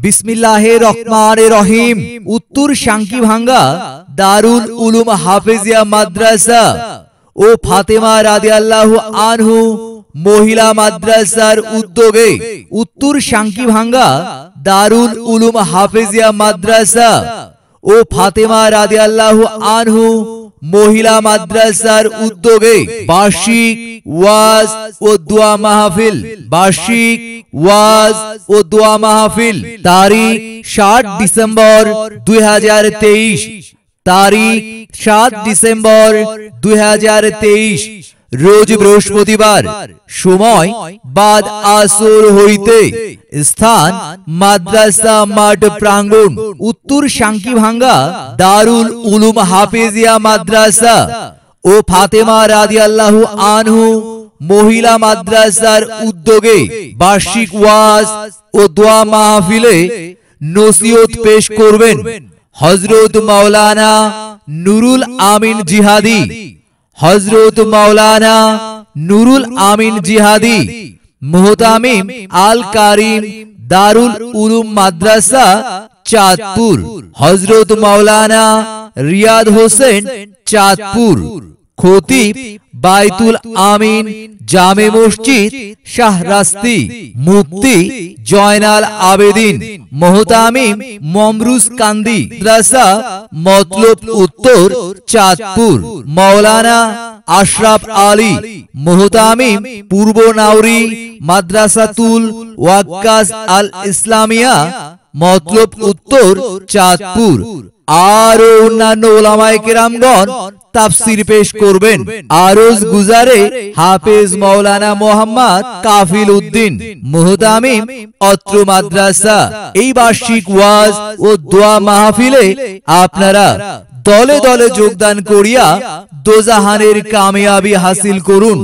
বিসমিল্লাহির রহমানির রহিম। উত্তর সাঙ্কিভাঙ্গা দারুল উলুম হাফেজিয়া মাদ্রাসা ও ফাতেমা রাদিয়াল্লাহু আনহু মহিলা মাদ্রাসার উদ্যোগে উত্তর সাঙ্কিভাঙ্গা দারুল উলুম হাফেজিয়া মাদ্রাসা ও ফাতেমা রাদিয়াল্লাহু আনহু মহিলা মাদ্রাসার উদ্যোগে বার্ষিক ওয়াজ ও দোয়া মাহফিল তারিখ 7 ডিসেম্বর 2023 তারিখ 7 ডিসেম্বর 2023 রোজ বৃহস্পতিবার। সময় বাদ আসর হইতে। স্থান মাদ্রাসা মাঠ প্রাঙ্গণ, উত্তর সাঙ্কিভাঙ্গা দারুল উলুম হাফেজিয়া মাদ্রাসা ও ফাতেমা রাদিয়াল্লাহু আনহু মহিলা মাদ্রাসার উদ্যোগে বার্ষিক ওয়াজ ও দোয়া মাহফিলে নসিহত পেশ করবেন হযরত মাওলানা নুরুল আমিন জিহাদি। হযরত মাওলানা নুরুল আমিন জিহাদি মুহতামিম আল কারিম দারুল উলুম মাদ্রাসা চাঁদপুর। হযরত মাওলানা রিয়াদ হোসেন চাঁদপুর। খতিব বাইতুল আমিন জামে মসজিদ শাহরাস্তি। মুফতি জয়নাল আবেদিন। মুহতামিম মমরুজ কান্দি মাদ্রাসা মতলব উত্তর চাঁদপুর। মাওলানা আশরাফ আলী মুহতামিম পূর্ব নাউরি মাদ্রাসাতুল ওয়াক্কাস আল ইসলামিয়া মতলব উত্তর চাঁদপুর। আর অন্যান্য উলামায়ে কেরামগণ তাফসীর পেশ করবেন। আরজ গুজারে হাফেজ মাওলানা মোহাম্মদ কাফিল উদ্দিন মুহতামিম অত্র মাদ্রাসা। এই বার্ষিক ওয়াজ ও দোয়া মাহফিলে আপনারা দলে দলে যোগদান করিয়া দোজাহানের কামিয়াবি হাসিল করুন।